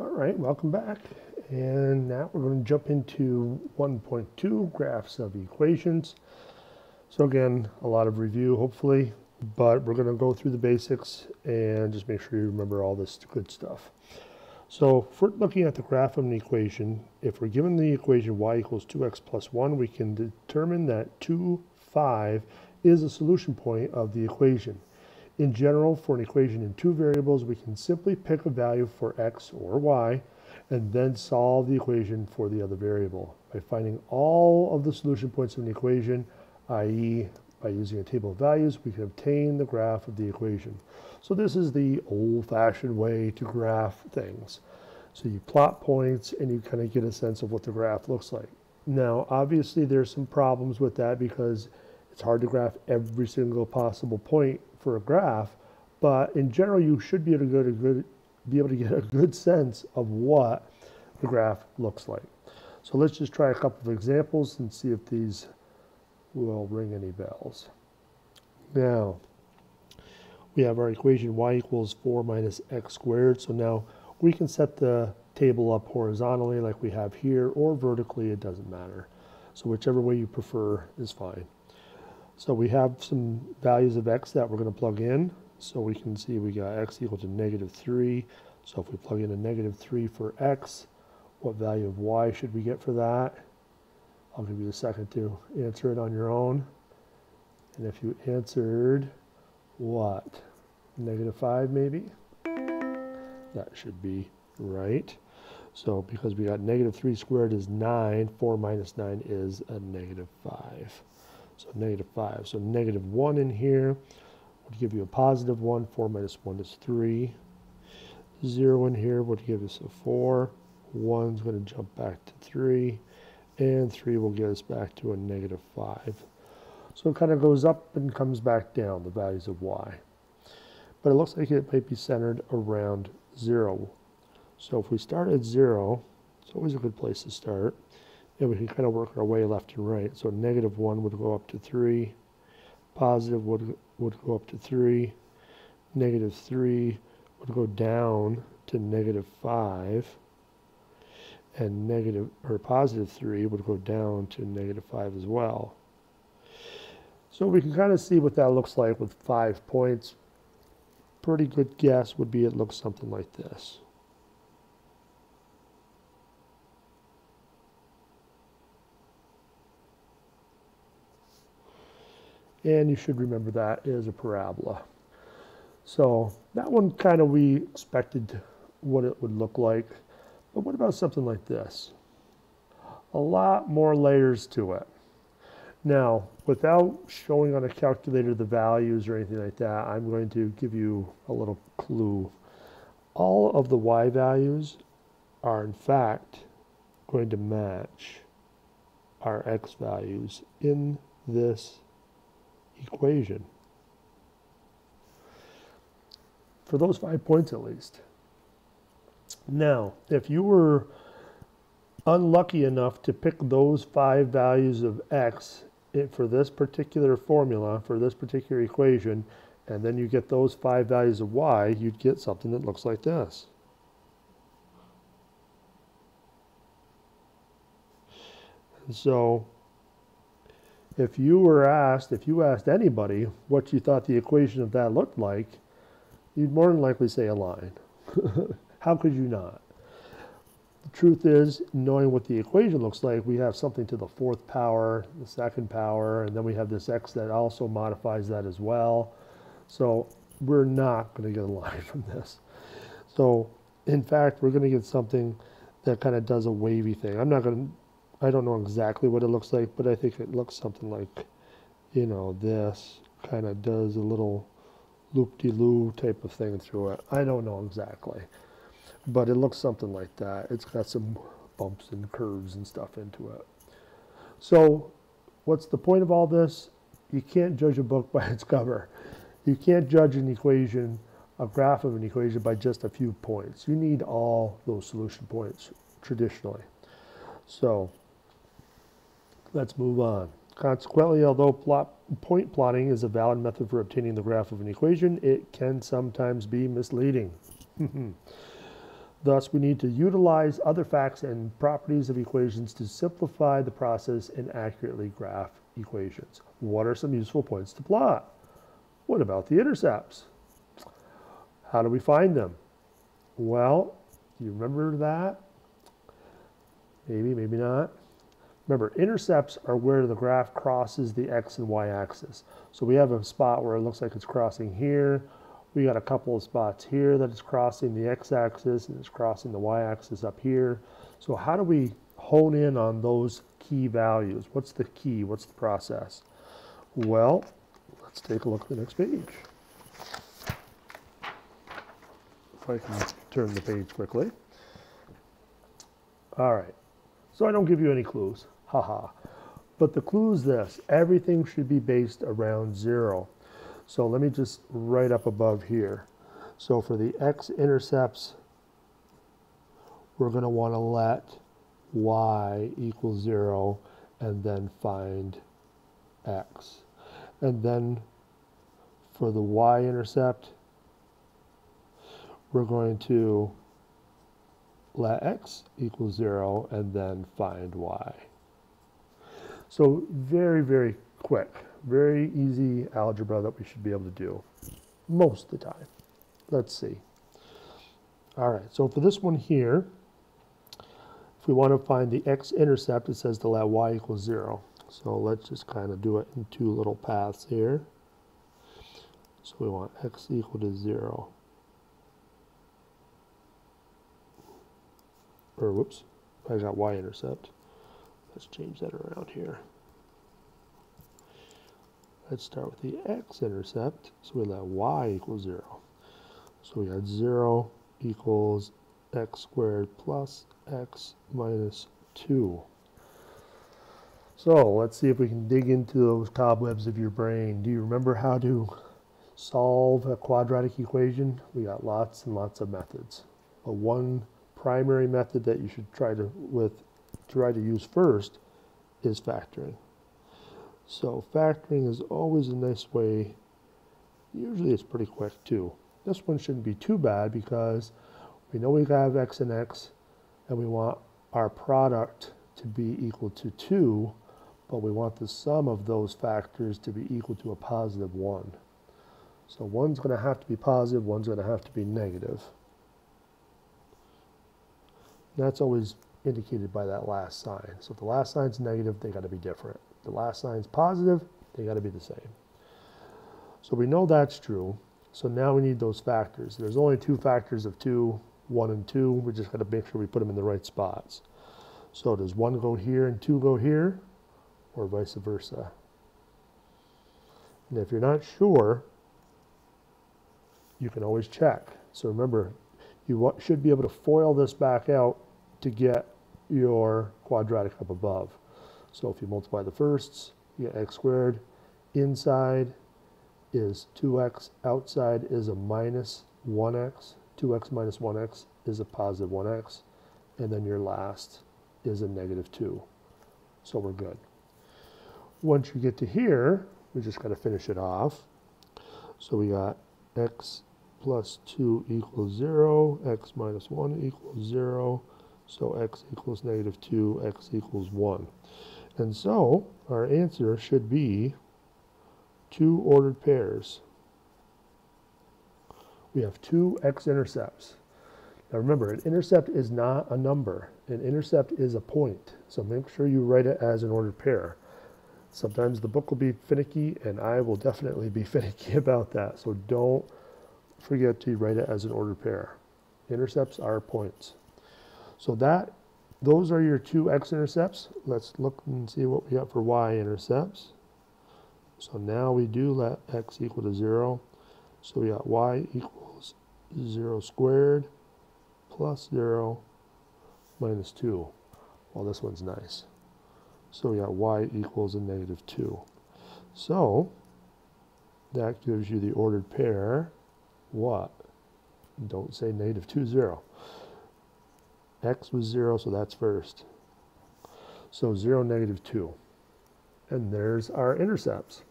All right, welcome back. And now we're going to jump into 1.2, graphs of equations. So again, a lot of review hopefully, but we're going to go through the basics and just make sure you remember all this good stuff. So if we're looking at the graph of an equation, if we're given the equation y equals 2x plus 1, we can determine that 2, 5 is a solution point of the equation. In general, for an equation in two variables, we can simply pick a value for x or y and then solve the equation for the other variable. By finding all of the solution points of an equation, i.e. by using a table of values, we can obtain the graph of the equation. So this is the old-fashioned way to graph things. So you plot points and you kind of get a sense of what the graph looks like. Now, obviously there's some problems with that because it's hard to graph every single possible point for a graph, but in general you should be able to get a good sense of what the graph looks like. So let's just try a couple of examples and see if these will ring any bells. Now, we have our equation y equals 4 minus x squared. So now we can set the table up horizontally like we have here, or vertically, it doesn't matter. So whichever way you prefer is fine. So we have some values of x that we're going to plug in. So we can see we got x equal to -3. So if we plug in a -3 for x, what value of y should we get for that? I'll give you a second to answer it on your own. And if you answered what? -5 maybe? That should be right. So because we got -3 squared is 9, 4 minus 9 is a -5. So -5. So -1 in here would give you a +1. 4 minus 1 is 3. 0 in here would give us a 4. 1 is going to jump back to 3. And 3 will get us back to a -5. So it kind of goes up and comes back down, the values of y. But it looks like it might be centered around 0. So if we start at 0, it's always a good place to start. And we can kind of work our way left and right. So -1 would go up to 3. Positive would go up to 3. -3 would go down to -5. And +3 would go down to -5 as well. So we can kind of see what that looks like with 5 points. Pretty good guess would be it looks something like this. And you should remember that is a parabola. So that one kind of we expected what it would look like. But what about something like this? A lot more layers to it. Now, without showing on a calculator the values or anything like that, I'm going to give you a little clue. All of the y values are in fact going to match our x values in this equation. For those 5 points at least. Now, if you were unlucky enough to pick those 5 values of x for this particular formula, for this particular equation, and then you get those 5 values of y, you'd get something that looks like this. And so, if you asked anybody what you thought the equation of that looked like, you'd more than likely say a line. How could you not? The truth is, knowing what the equation looks like, we have something to the 4th power, the 2nd power, and then we have this x that also modifies that as well. So we're not going to get a line from this. So in fact, we're going to get something that kind of does a wavy thing. I don't know exactly what it looks like, but I think it looks something like, you know, this kind of does a little loop-de-loo type of thing through it. I don't know exactly. But it looks something like that. It's got some bumps and curves and stuff into it. So what's the point of all this? You can't judge a book by its cover. You can't judge an equation, a graph of an equation, by just a few points. You need all those solution points traditionally. So let's move on. Consequently, although point plotting is a valid method for obtaining the graph of an equation, it can sometimes be misleading. Thus, we need to utilize other facts and properties of equations to simplify the process and accurately graph equations. What are some useful points to plot? What about the intercepts? How do we find them? Well, do you remember that? Maybe, maybe not. Remember, intercepts are where the graph crosses the x and y axis. So we have a spot where it looks like it's crossing here. We got a couple of spots here that it's crossing the x-axis and it's crossing the y-axis up here. So how do we hone in on those key values? What's the key? What's the process? Well, let's take a look at the next page. If I can turn the page quickly. All right. So I don't give you any clues. Haha. But the clue is this. Everything should be based around 0. So let me just write up above here. So for the x-intercepts, we're going to want to let y equal 0 and then find x. And then for the y-intercept, we're going to let x equal 0 and then find y. So very, very quick. Very easy algebra that we should be able to do most of the time. Let's see. All right, so for this one here, if we want to find the x-intercept, it says to let y equal 0. So let's just kind of do it in two little paths here. So we want x equal to 0. Or whoops, I got y-intercept. Let's change that around here. Let's start with the x-intercept. So we let y equal 0. So we got 0 equals x squared plus x minus 2. So let's see if we can dig into those cobwebs of your brain. Do you remember how to solve a quadratic equation? We got lots and lots of methods. But one primary method that you should try to use first is factoring. So factoring is always a nice way. Usually it's pretty quick too. This one shouldn't be too bad because we know we have x and x and we want our product to be equal to 2, but we want the sum of those factors to be equal to a positive 1. So one's going to have to be positive, one's going to have to be negative. And that's always indicated by that last sign. So if the last sign's negative, they got to be different. If the last sign's positive, they got to be the same. So we know that's true. So now we need those factors. There's only two factors of 2, 1 and 2. We just got to make sure we put them in the right spots. So does 1 go here and 2 go here, or vice versa? And if you're not sure, you can always check. So remember, you should be able to FOIL this back out to get your quadratic up above. So if you multiply the firsts, you get x squared. Inside is 2x. Outside is a minus 1x. 2x minus 1x is a positive 1x. And then your last is a negative 2. So we're good. Once you get to here, we just got to finish it off. So we got x plus 2 equals 0, x minus 1 equals 0, so x equals negative 2, x equals 1. And so our answer should be 2 ordered pairs. We have 2 x-intercepts. Now remember, an intercept is not a number. An intercept is a point. So make sure you write it as an ordered pair. Sometimes the book will be finicky, and I will definitely be finicky about that. So don't forget to write it as an ordered pair. Intercepts are points. So those are your 2 x-intercepts. Let's look and see what we got for y-intercepts. So now we do let x equal to 0. So we got y equals 0 squared plus 0 minus 2. Well, this one's nice. So we got y equals a negative 2. So that gives you the ordered pair. What? Don't say negative 2, 0. X was 0, so that's first. So 0, negative 2. And there's our intercepts.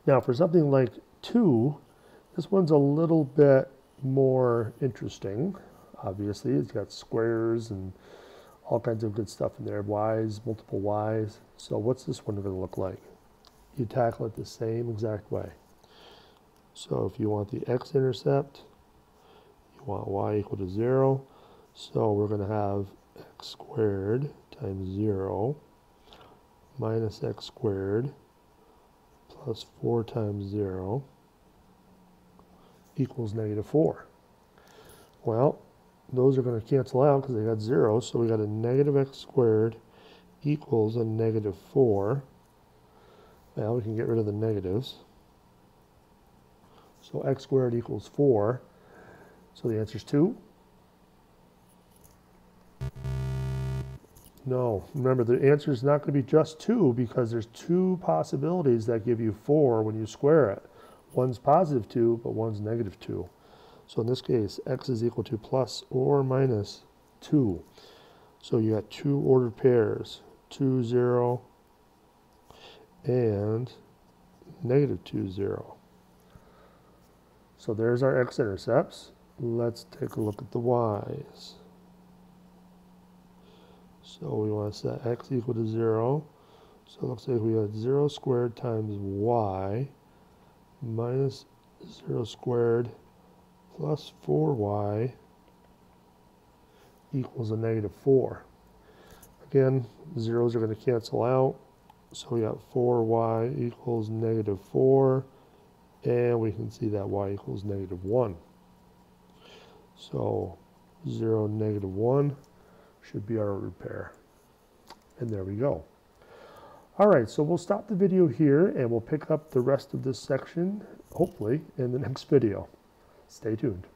Now for something like 2, this one's a little bit more interesting. obviously. It's got squares and all kinds of good stuff in there. Y's, multiple y's. So what's this one going to look like? You tackle it the same exact way. So if you want the x-intercept, you want y equal to 0. So we're going to have x squared times 0 minus x squared plus 4 times 0 equals negative 4. Well, those are going to cancel out because they got 0, so we got a negative x squared equals a negative 4. Now we can get rid of the negatives. So x squared equals 4. So the answer is 2. No, remember the answer is not going to be just 2 because there's 2 possibilities that give you 4 when you square it. One's positive 2, but one's negative 2. So in this case, x is equal to plus or minus 2. So you got 2 ordered pairs, 2, 0, and negative 2, 0. So there's our x-intercepts. Let's take a look at the y's. So we want to set x equal to 0. So it looks like we got 0 squared times y minus 0 squared plus 4y equals a negative 4. Again, zeros are going to cancel out. So we got 4y equals negative 4. And we can see that y equals negative 1. So 0, negative 1 should be our root pair. And there we go. All right, so we'll stop the video here and we'll pick up the rest of this section, hopefully, in the next video. Stay tuned.